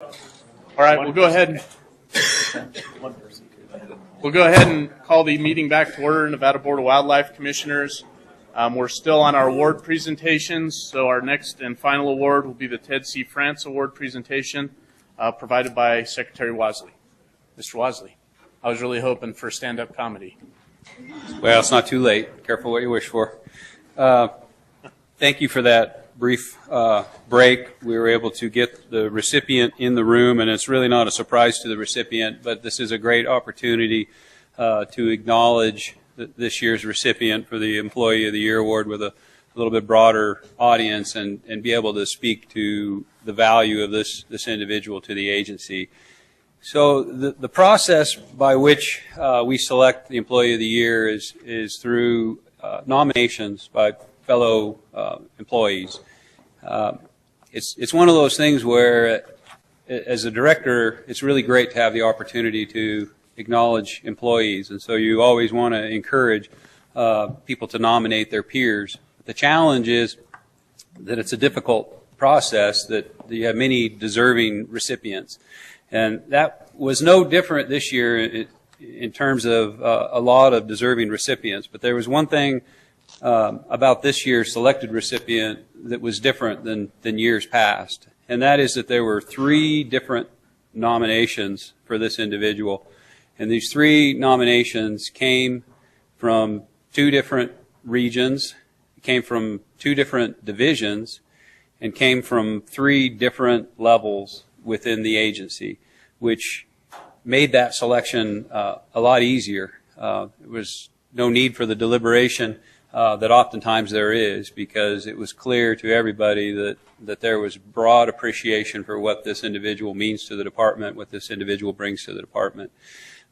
All right, we'll go ahead and call the meeting back to order. Nevada Board of Wildlife Commissioners. We're still on our award presentations, so our next and final award will be the Ted C. France Award presentation provided by Secretary Wasley. Mr. Wasley, I was really hoping for stand-up comedy. Well, it's not too late. Careful what you wish for. Thank you for that brief break. We were able to get the recipient in the room, and it's really not a surprise to the recipient, but this is a great opportunity to acknowledge this year's recipient for the Employee of the Year Award with a little bit broader audience and be able to speak to the value of this individual to the agency. So the process by which we select the Employee of the Year is through nominations by fellow employees. It's one of those things where, as a director, it's really great to have the opportunity to acknowledge employees, and so you always want to encourage people to nominate their peers. The challenge is that it's a difficult process, that you have many deserving recipients, and that was no different this year in terms of a lot of deserving recipients. But there was one thing about this year's selected recipient that was different than years past, and that is that there were 3 different nominations for this individual. And these 3 nominations came from 2 different regions, came from 2 different divisions, and came from 3 different levels within the agency, which made that selection a lot easier. There was no need for the deliberation that oftentimes there is, because it was clear to everybody that there was broad appreciation for what this individual means to the department, what this individual brings to the department.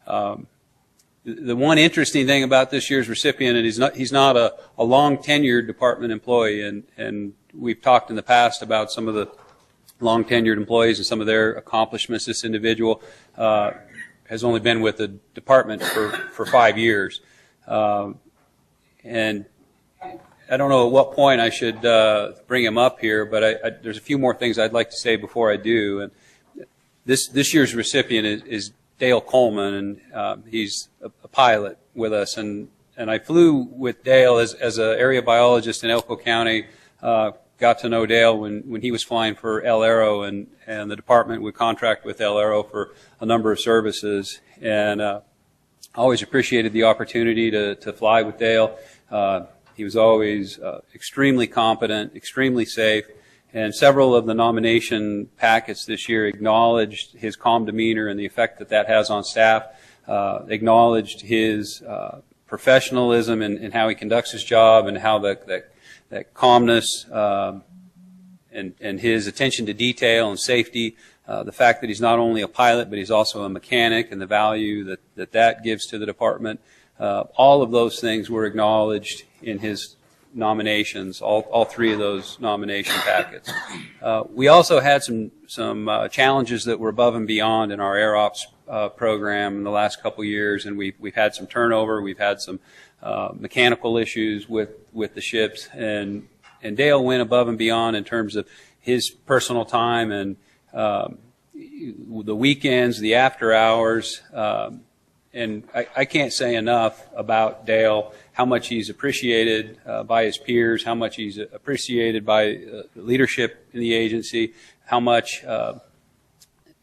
The one interesting thing about this year's recipient, and he's not a long tenured department employee, and we've talked in the past about some of the long tenured employees and some of their accomplishments. This individual has only been with the department for 5 years. And I don't know at what point I should bring him up here, but there's a few more things I'd like to say before I do. And this year's recipient is Dale Coleman, and he's a pilot with us. And I flew with Dale as an area biologist in Elko County. Got to know Dale when he was flying for El Aero, and the department would contract with El Aero for a number of services. And always appreciated the opportunity to fly with Dale. He was always extremely competent, extremely safe, and several of the nomination packets this year acknowledged his calm demeanor and the effect that has on staff, acknowledged his professionalism and how he conducts his job, and how that calmness and his attention to detail and safety, the fact that he's not only a pilot but he's also a mechanic, and the value that gives to the department. All of those things were acknowledged in his nominations, all 3 of those nomination packets. We also had some challenges that were above and beyond in our Air Ops program in the last couple years, and we've had some turnover, we've had some mechanical issues with the ships, and Dale went above and beyond in terms of his personal time and the weekends, the after hours, and I can't say enough about Dale, how much he's appreciated by his peers, how much he's appreciated by leadership in the agency, how much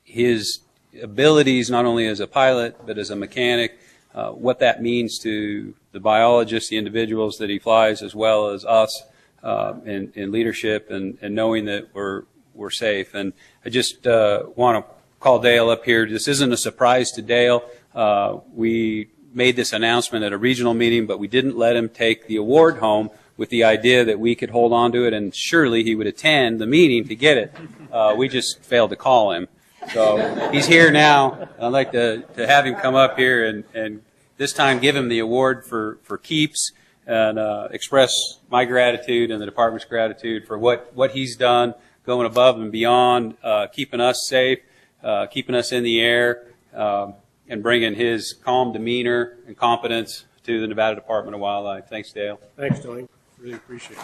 his abilities, not only as a pilot but as a mechanic, what that means to the biologists, the individuals that he flies, as well as us in leadership and knowing that we're safe. And I just want to call Dale up here. This isn't a surprise to Dale. We made this announcement at a regional meeting, but we didn't let him take the award home with the idea that we could hold on to it, and surely he would attend the meeting to get it. We just failed to call him. So he's here now. I'd like to have him come up here and this time give him the award for keeps, and express my gratitude and the department's gratitude for what he's done, going above and beyond, keeping us safe, keeping us in the air, and bringing his calm demeanor and competence to the Nevada Department of Wildlife. Thanks, Dale. Thanks, Tony. Really appreciate it.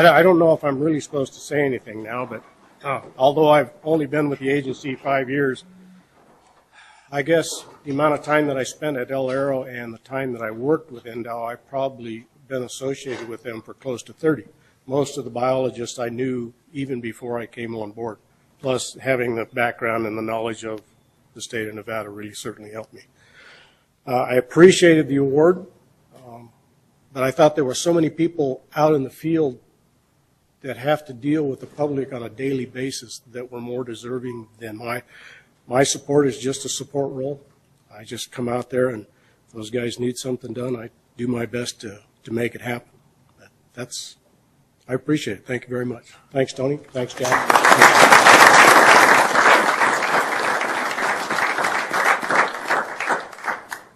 I don't know if I'm really supposed to say anything now, but although I've only been with the agency 5 years, I guess the amount of time that I spent at El Arroyo and the time that I worked with NDOW, I've probably been associated with them for close to 30. Most of the biologists I knew even before I came on board, plus having the background and the knowledge of the state of Nevada really certainly helped me. I appreciated the award, but I thought there were so many people out in the field that have to deal with the public on a daily basis that were more deserving than my support is just a support role. I just come out there, and if those guys need something done, I do my best to make it happen. I appreciate it. Thank you very much. Thanks, Tony. Thanks, Jack.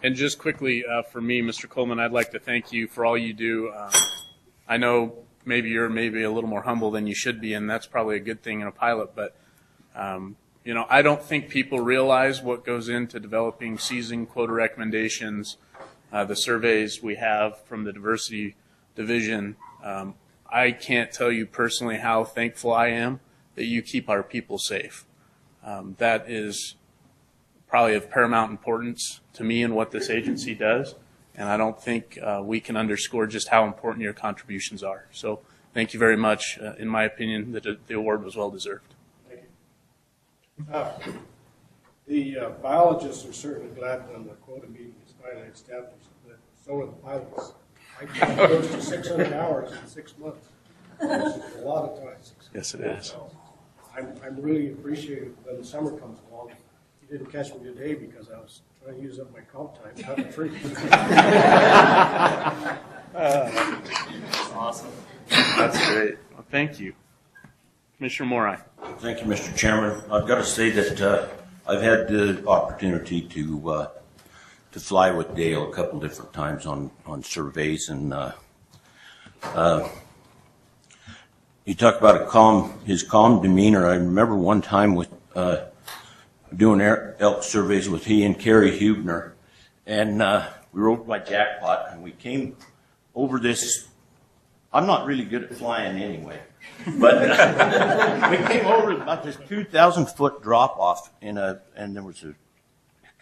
And just quickly, for me, Mr. Coleman, I'd like to thank you for all you do. I know maybe you're maybe a little more humble than you should be, and that's probably a good thing in a pilot, but you know, I don't think people realize what goes into developing season quota recommendations, the surveys we have from the diversity division. I can't tell you personally how thankful I am that you keep our people safe. That is probably of paramount importance to me and what this agency does, and I don't think we can underscore just how important your contributions are. So thank you very much. In my opinion, the award was well deserved. The biologists are certainly glad when the quota meeting is finally established, but so are the pilots. I got close to 600 hours in 6 months, which is a lot of time. Yes, it is. So I'm really appreciative when the summer comes along. You didn't catch me today because I was trying to use up my comp time cutting trees. Awesome. That's great. Well, thank you. Commissioner Morai. Thank you, Mr. Chairman. I've got to say that I've had the opportunity to fly with Dale a couple different times on surveys, and you talk about his calm demeanor. I remember one time with doing elk surveys with he and Kerry Hubner, and we rode by Jackpot, and we came over this. I'm not really good at flying anyway, but we came over about this 2,000-foot drop off and there was a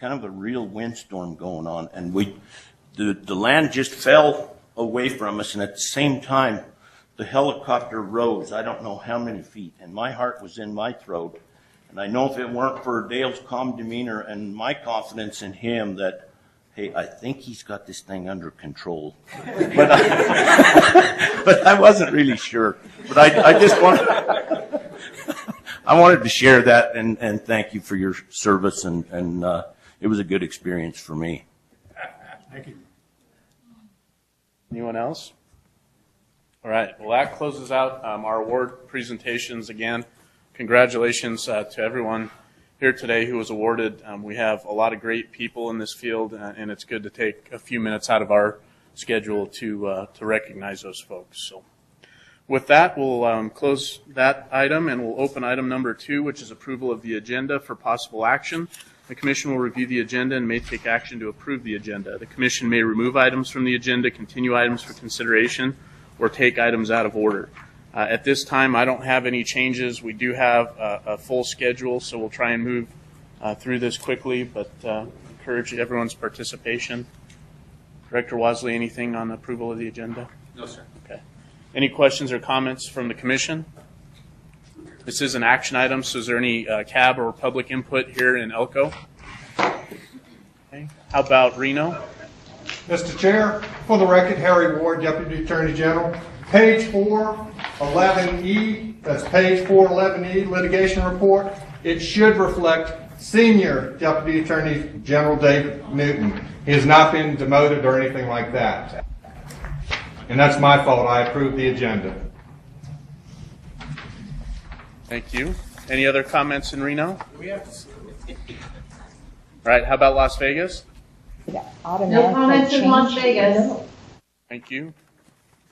kind of a real windstorm going on, and the land just fell away from us, and at the same time the helicopter rose I don't know how many feet, and my heart was in my throat, and I know if it weren't for Dale's calm demeanor and my confidence in him that, hey, I think he's got this thing under control. But I wasn't really sure. But I just wanted to share that and thank you for your service, and it was a good experience for me. Thank you. Anyone else? All right. Well, that closes out our award presentations again. Congratulations to everyone here today who was awarded. We have a lot of great people in this field, and it's good to take a few minutes out of our schedule to recognize those folks. So with that, we'll close that item, and we'll open item number 2, which is approval of the agenda for possible action. The Commission will review the agenda and may take action to approve the agenda. The Commission may remove items from the agenda, continue items for consideration, or take items out of order. At this time, I don't have any changes. We do have a full schedule, so we'll try and move through this quickly, but encourage everyone's participation. Director Wasley, anything on approval of the agenda? No, sir. Okay. Any questions or comments from the Commission? This is an action item, so is there any CAB or public input here in Elko? Okay. How about Reno? Mr. Chair, for the record, Harry Ward, Deputy Attorney General. Page 411E, that's page 411E, litigation report. It should reflect Senior Deputy Attorney General David Newton. He has not been demoted or anything like that. And that's my fault. I approved the agenda. Thank you. Any other comments in Reno? All right. How about Las Vegas? No comments in Las Vegas. Thank you.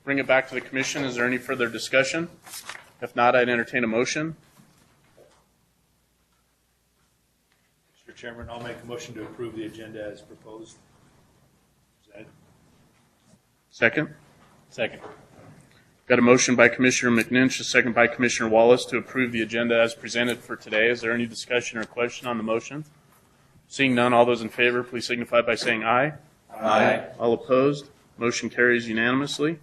Bring it back to the Commission. Is there any further discussion? If not, I'd entertain a motion. Mr. Chairman, I'll make a motion to approve the agenda as proposed. Second? Second. Got a motion by Commissioner McNinch, a second by Commissioner Wallace to approve the agenda as presented for today. Is there any discussion or question on the motion? Seeing none, all those in favor, please signify by saying aye. Aye. All opposed? Motion carries unanimously.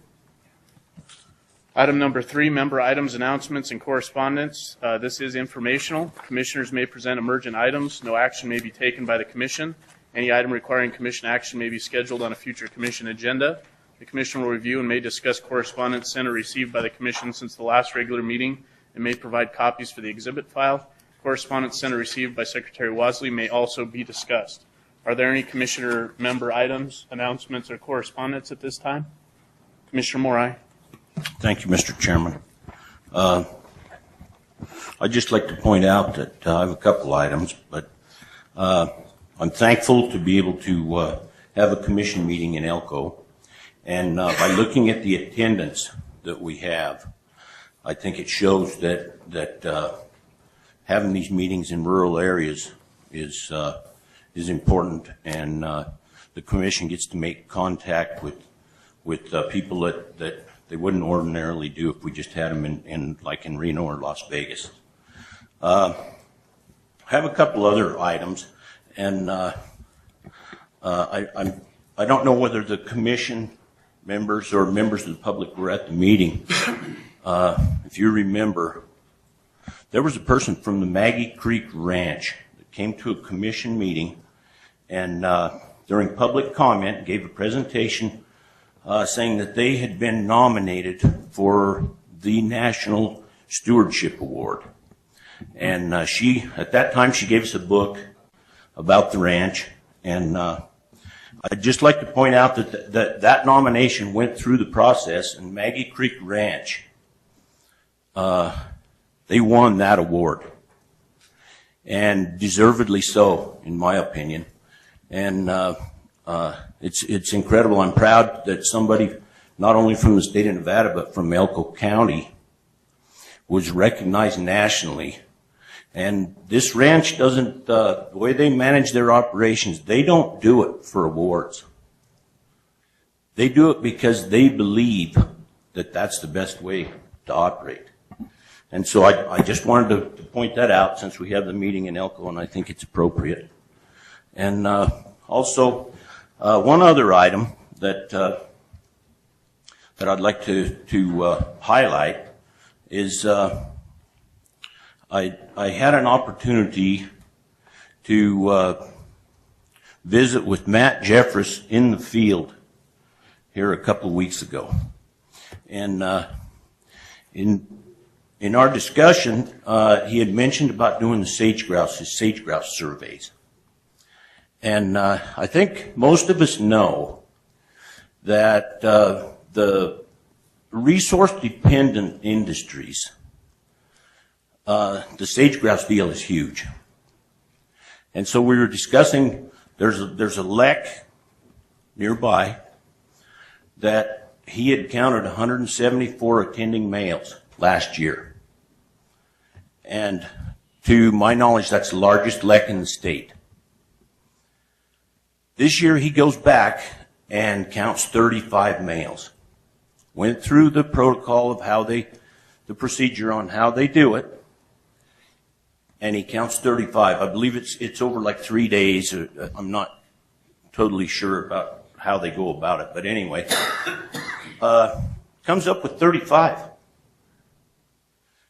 Item number 3, member items, announcements, and correspondence. This is informational. Commissioners may present emergent items. No action may be taken by the commission. Any item requiring commission action may be scheduled on a future commission agenda. The commission will review and may discuss correspondence sent or received by the commission since the last regular meeting and may provide copies for the exhibit file. Correspondence sent or received by Secretary Wasley may also be discussed. Are there any commissioner member items, announcements, or correspondence at this time? Commissioner Morai. Thank you, Mr. Chairman. I'd just like to point out that I have a couple items, but I'm thankful to be able to have a commission meeting in Elko. And by looking at the attendance that we have, I think it shows that having these meetings in rural areas is important, and the commission gets to make contact with people that they wouldn't ordinarily do if we just had them in Reno or Las Vegas. I have a couple other items, and I don't know whether the commission members or members of the public were at the meeting. If you remember, there was a person from the Maggie Creek Ranch that came to a commission meeting and during public comment gave a presentation saying that they had been nominated for the National Stewardship Award. And at that time, she gave us a book about the ranch. And I'd just like to point out that nomination went through the process, and Maggie Creek Ranch, they won that award. And deservedly so, in my opinion. And it's incredible. I'm proud that somebody, not only from the state of Nevada, but from Elko County, was recognized nationally. And this ranch doesn't, the way they manage their operations, they don't do it for awards. They do it because they believe that that's the best way to operate. And so I just wanted to point that out since we have the meeting in Elko, and I think it's appropriate. And also, one other item that I'd like to highlight is I had an opportunity to visit with Matt Jeffress in the field here a couple of weeks ago. And in our discussion, he had mentioned about doing his sage-grouse surveys. And I think most of us know that the resource-dependent industries, the sage-grouse deal is huge. And so we were discussing, there's a lek nearby that he had counted 174 attending males last year. And to my knowledge, that's the largest lek in the state. This year he goes back and counts 35 males. Went through the protocol of the procedure on how they do it, and he counts 35. I believe it's over like 3 days. I'm not totally sure about how they go about it, but anyway, comes up with 35.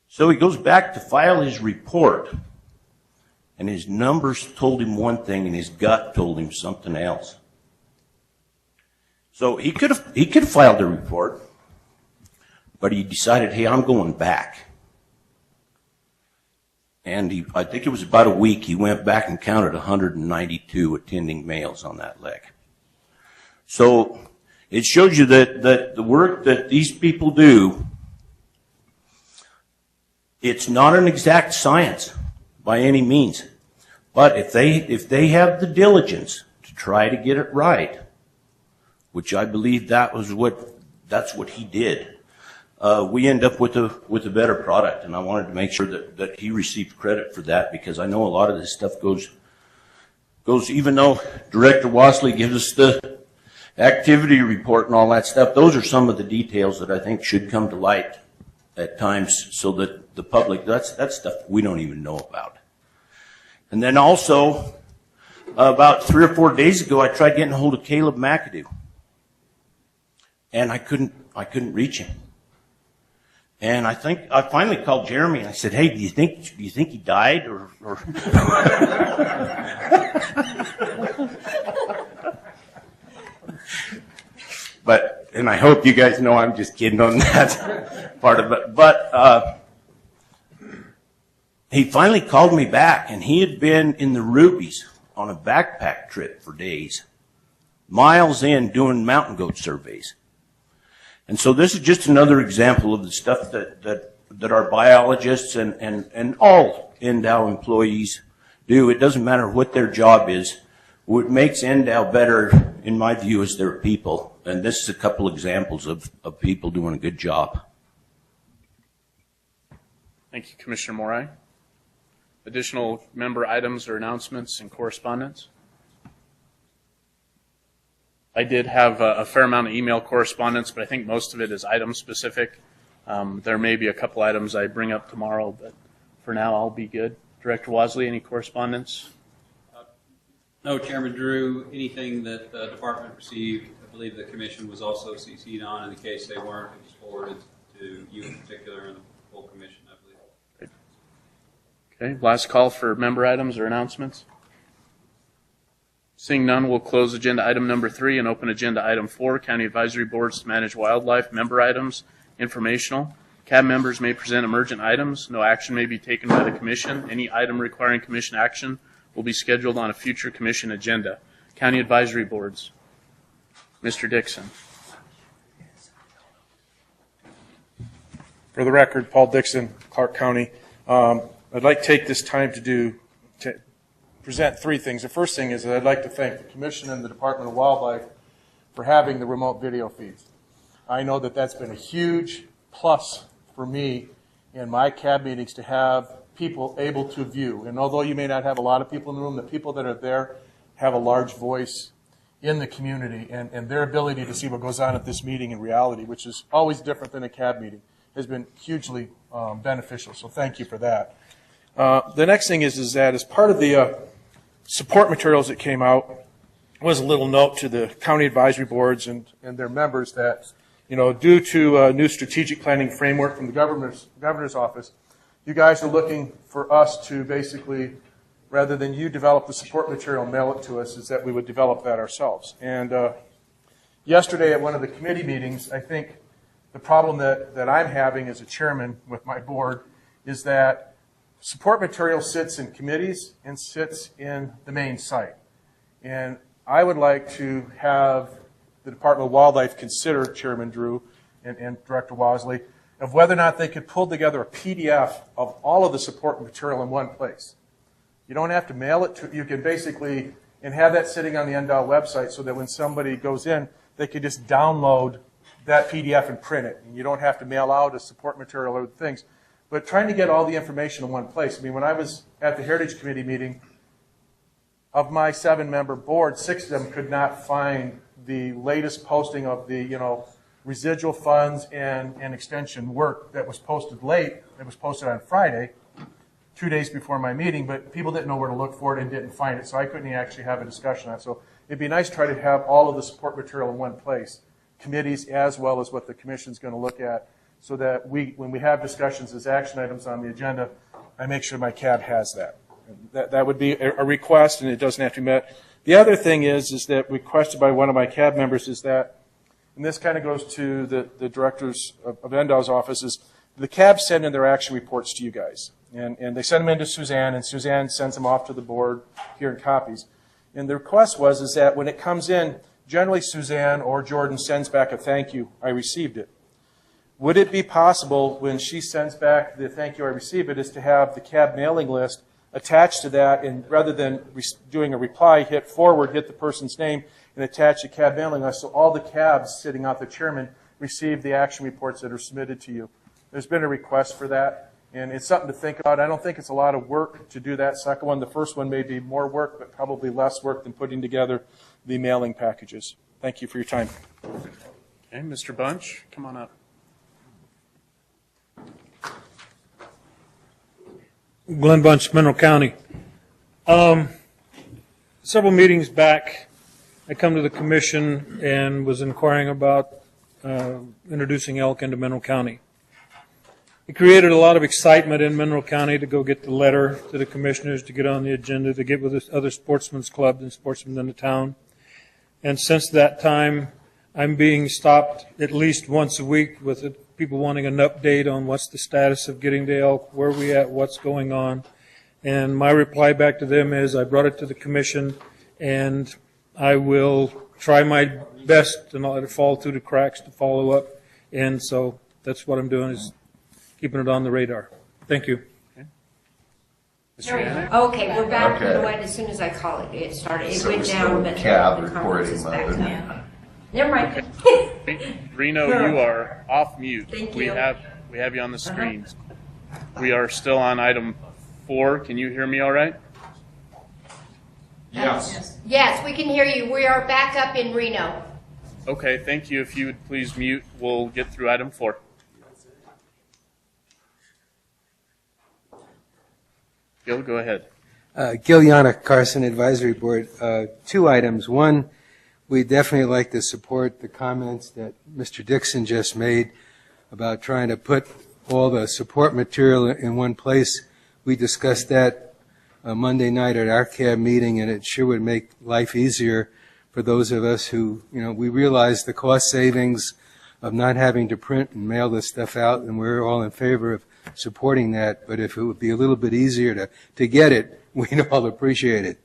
So he goes back to file his report, and his numbers told him one thing, and his gut told him something else. So he could have filed a report, but he decided, hey, I'm going back. And I think it was about a week, he went back and counted 192 attending males on that leg. So it shows you that the work that these people do, it's not an exact science by any means. But if they have the diligence to try to get it right, which I believe that's what he did, we end up with a better product. And I wanted to make sure that he received credit for that, because I know a lot of this stuff goes even though Director Wasley gives us activity report and all that stuff, those are some of the details that I think should come to light at times so that the public, that's stuff we don't even know about. And then also, about 3 or 4 days ago, I tried getting a hold of Caleb McAdoo. And I couldn't reach him. And I think I finally called Jeremy and I said, "Hey, do you think he died or?" But, and I hope you guys know I'm just kidding on that part of it. But he finally called me back, and he had been in the Rubies on a backpack trip for days, miles in, doing mountain goat surveys. And so this is just another example of the stuff that our biologists and all NDOW employees do. It doesn't matter what their job is. What makes NDOW better, in my view, is their people. And this is a couple examples of people doing a good job. Thank you, Commissioner Morai. Additional member items or announcements and correspondence? I did have a fair amount of email correspondence, but I think most of it is item specific. There may be a couple items I bring up tomorrow, but for now I'll be good. Director Wasley, any correspondence? No, Chairman Drew, anything that the department received, I believe the commission was also CC'd on. In the case they weren't, it was forwarded to you in particular and the full commission, I believe. Okay, last call for member items or announcements. Seeing none, we'll close agenda item number 3 and open agenda item 4, County Advisory Boards to Manage Wildlife. Member items, informational. CAB members may present emergent items. No action may be taken by the commission. Any item requiring commission action will be scheduled on a future commission agenda. County Advisory Boards. Mr. Dixon. For the record, Paul Dixon, Clark County. I'd like to take this time to present 3 things. The first thing is that I'd like to thank the Commission and the Department of Wildlife for having the remote video feeds. I know that that's been a huge plus for me in my CAB meetings to have people able to view. And although you may not have a lot of people in the room, the people that are there have a large voice in the community, and their ability to see what goes on at this meeting in reality, which is always different than a CAB meeting, has been hugely beneficial. So thank you for that. The next thing is that as part of the support materials that came out was a little note to the county advisory boards and their members that, due to a new strategic planning framework from the governor's office, you guys are looking for us to basically, rather than you develop the support material and mail it to us, is that we would develop that ourselves. And yesterday at one of the committee meetings, I think the problem that I'm having as a chairman with my board is that support material sits in committees and sits in the main site. And I would like to have the Department of Wildlife consider, Chairman Drew and Director Wasley, of whether or not they could pull together a PDF of all of the support material in one place. You don't have to mail it to, you can basically, and have that sitting on the NDOW website so that when somebody goes in, they could just download that PDF and print it. And you don't have to mail out a support material or things. But trying to get all the information in one place. I mean, when I was at the Heritage Committee meeting, of my 7-member board, 6 of them could not find the latest posting of the, residual funds and extension work that was posted late. It was posted on Friday, 2 days before my meeting, but people didn't know where to look for it and didn't find it, so I couldn't actually have a discussion on it. So it'd be nice to try to have all of the support material in one place, committees as well as what the commission's going to look at, so that when we have discussions as action items on the agenda, I make sure my CAB has that. That would be a request, and it doesn't have to be met. The other thing is that requested by one of my CAB members is that, and this kind of goes to the directors of NDOW's offices, the CAB send in their action reports to you guys. And they send them in to Suzanne, and Suzanne sends them off to the board here in copies. And the request is that when it comes in, generally Suzanne or Jordan sends back a thank you, I received it. Would it be possible when she sends back the thank you, I received it, is to have the CAB mailing list attached to that, and rather than doing a reply, hit forward, hit the person's name, and attach a CAB mailing list, so all the CABs sitting out the chairman receive the action reports that are submitted to you. There's been a request for that, and it's something to think about. I don't think it's a lot of work to do that second one. The first one may be more work, but probably less work than putting together the mailing packages. Thank you for your time. Okay, Mr. Bunch, come on up. Glenn Bunch, Mineral County. Several meetings back, I come to the commission and was inquiring about introducing elk into Mineral County. It created a lot of excitement in Mineral County to go get the letter to the commissioners, to get on the agenda, to get with the other sportsmen's clubs and sportsmen in the town. And since that time, I'm being stopped at least once a week with people wanting an update on what's the status of getting the elk, where we at, what's going on. And my reply back to them is I brought it to the commission, and I will try my best to not let it fall through the cracks to follow up. And so that's what I'm doing, is keeping it on the radar. Thank you. Okay, we're back. You know what? As soon as I call it, it started. It So went we're down, still but cab the conference is back recording up. Never mind. Reno, you are off mute. Thank We you. have you on the screens. We are still on item 4. Can you hear me all right? Yes. Yes, we can hear you. We are back up in Reno. Okay, thank you. If you would please mute, we'll get through item 4. Gil, go ahead. Gil Yannick, Carson Advisory Board. 2 items. One, we definitely like to support the comments that Mr. Dixon just made about trying to put all the support material in one place. We discussed that Monday night at our CAB meeting, and it sure would make life easier for those of us who, we realize the cost savings of not having to print and mail this stuff out, and we're all in favor of supporting that. But if it would be a little bit easier to get it, we'd all appreciate it.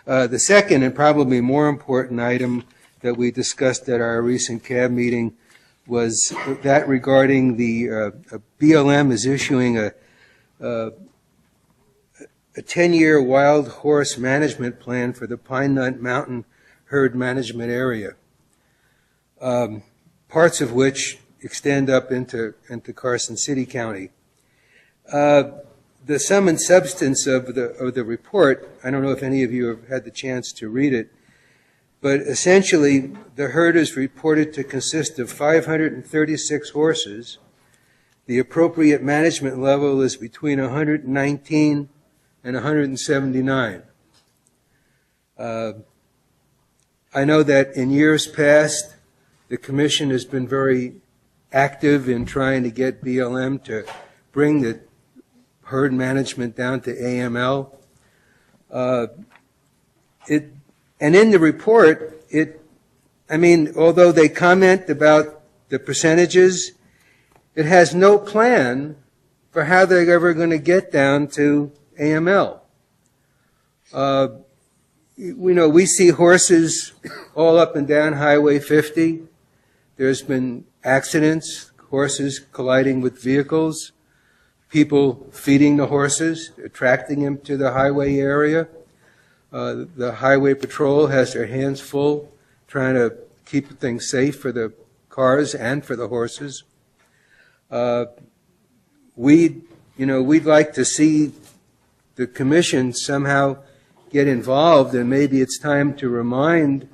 The second and probably more important item that we discussed at our recent CAB meeting was that regarding the BLM is issuing a 10-year wild horse management plan for the Pine Nut Mountain Herd Management Area, parts of which extend up into Carson City County. The sum and substance of the report, I don't know if any of you have had the chance to read it, but essentially the herd is reported to consist of 536 horses. The appropriate management level is between 119 and 179. I know that in years past, the Commission has been very active in trying to get BLM to bring the herd management down to AML. And in the report, although they comment about the percentages, it has no plan for how they're ever going to get down to AML. We see horses all up and down Highway 50. There's been accidents, horses colliding with vehicles, people feeding the horses, attracting them to the highway area. The highway patrol has their hands full trying to keep things safe for the cars and for the horses. We'd like to see the Commission somehow get involved, and maybe it's time to remind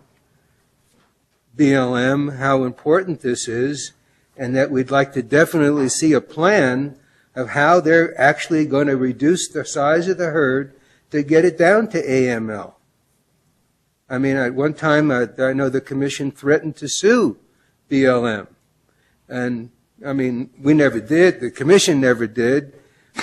BLM how important this is, and that we'd like to definitely see a plan of how they're actually going to reduce the size of the herd to get it down to AML. At one time, I know the Commission threatened to sue BLM. And, we never did. The Commission never did.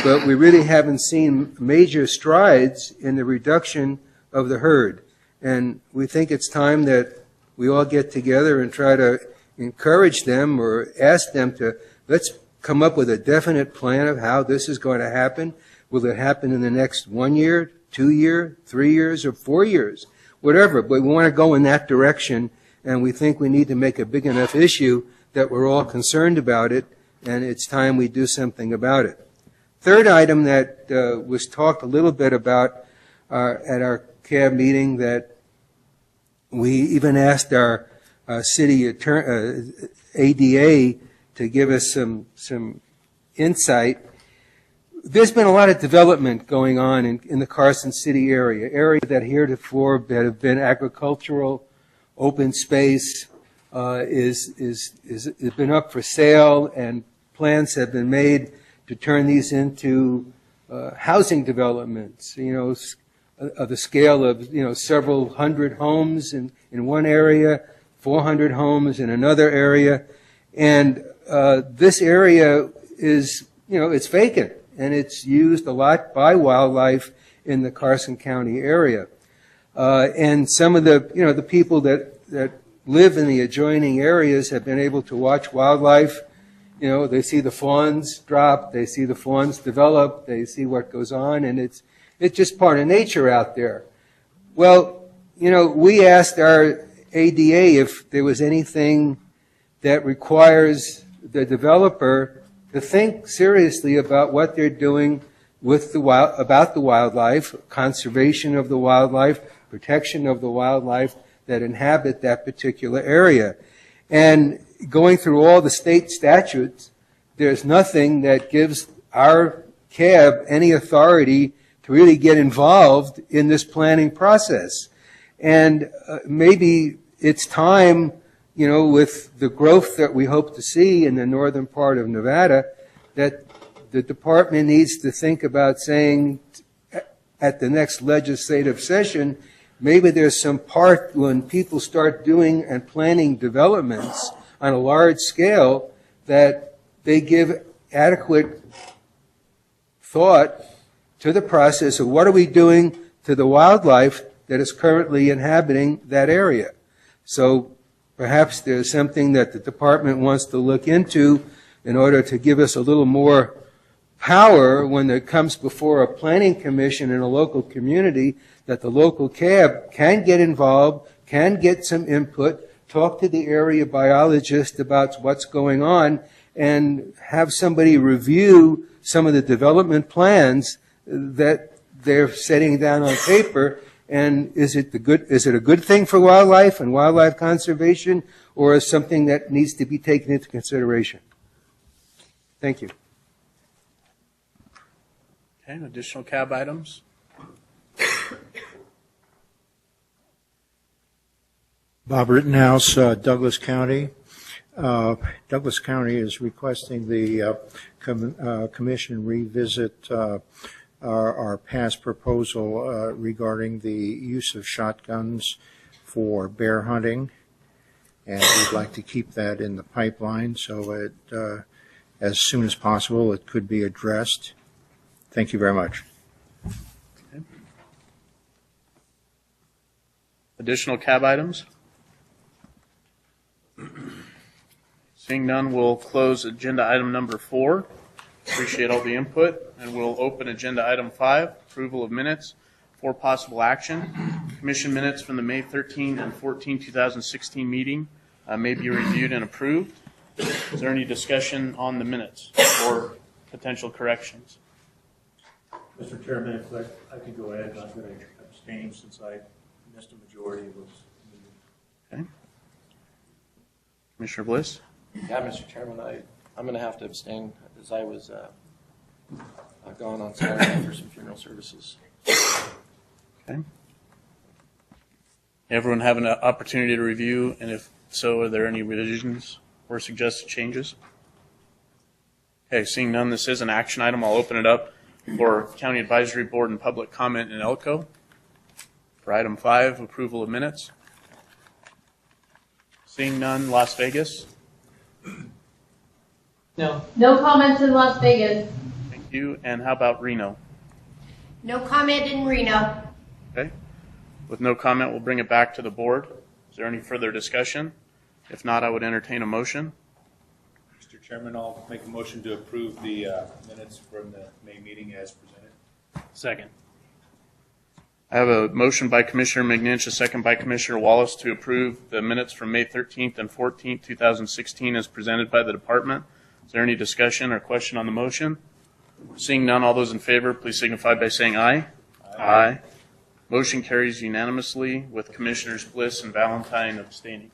But we really haven't seen major strides in the reduction of the herd. And we think it's time that we all get together and try to encourage them or ask them to, let's come up with a definite plan of how this is going to happen. Will it happen in the next 1 year, 2 years, 3 years, or 4 years? Whatever, but we want to go in that direction, and we think we need to make a big enough issue that we're all concerned about it, and it's time we do something about it. Third item that was talked a little bit about at our CAB meeting, that we even asked our city attorney, ADA, to give us some insight. There's been a lot of development going on in the Carson City area that heretofore that have been agricultural open space is been up for sale, and plans have been made to turn these into housing developments, of the scale of, several hundred homes in one area, 400 homes in another area. And this area is, it's vacant, and it's used a lot by wildlife in the Carson County area. And some of the, the people that live in the adjoining areas have been able to watch wildlife. They see the fawns drop, they see the fawns develop, they see what goes on, and it's just part of nature out there. Well, we asked our ADA if there was anything that requires the developer to think seriously about what they're doing with about the wildlife, conservation of the wildlife, protection of the wildlife that inhabit that particular area. And going through all the state statutes, there's nothing that gives our CAB any authority to really get involved in this planning process. And maybe it's time, with the growth that we hope to see in the northern part of Nevada, that the department needs to think about saying at the next legislative session, maybe there's some part when people start doing and planning developments on a large scale that they give adequate thought to the process of what are we doing to the wildlife that is currently inhabiting that area. So perhaps there's something that the department wants to look into in order to give us a little more power when it comes before a planning commission in a local community, that the local CAB can get involved, can get some input, talk to the area biologist about what's going on, and have somebody review some of the development plans that they're setting down on paper. And is it a good thing for wildlife and wildlife conservation, or is something that needs to be taken into consideration? Thank you. Okay, additional CAB items? Bob Rittenhouse, Douglas County. Douglas County is requesting the commission revisit our past proposal regarding the use of shotguns for bear hunting, and we'd like to keep that in the pipeline so it, as soon as possible, it could be addressed. Thank you very much. Okay. Additional CAB items? Seeing none, we'll close agenda item number 4. Appreciate all the input, and we'll open agenda item 5, approval of minutes for possible action. Commission minutes from the May 13 and 14, 2016 meeting may be reviewed and approved. Is there any discussion on the minutes or potential corrections? Mr. Chairman, if I could go ahead, I'm going to abstain since I missed a majority of those meetings. Okay. Commissioner Bliss? Yeah, Mr. Chairman, I'm going to have to abstain as I was gone on Saturday for some funeral services. Okay. Everyone have an opportunity to review, and if so, are there any revisions or suggested changes? Okay, seeing none, this is an action item. I'll open it up for County Advisory Board and public comment in Elko. For item 5, approval of minutes. Seeing none, Las Vegas. No. No comments in Las Vegas. Thank you. And how about Reno? No comment in Reno. Okay. With no comment, we'll bring it back to the board. Is there any further discussion? If not, I would entertain a motion. Mr. Chairman, I'll make a motion to approve the minutes from the May meeting as presented. Second. I have a motion by Commissioner McNinch, a second by Commissioner Wallace to approve the minutes from May 13th and 14th, 2016 as presented by the department. Is there any discussion or question on the motion? Seeing none, all those in favor, please signify by saying aye. Aye. Motion carries unanimously with Commissioners Bliss and Valentine abstaining.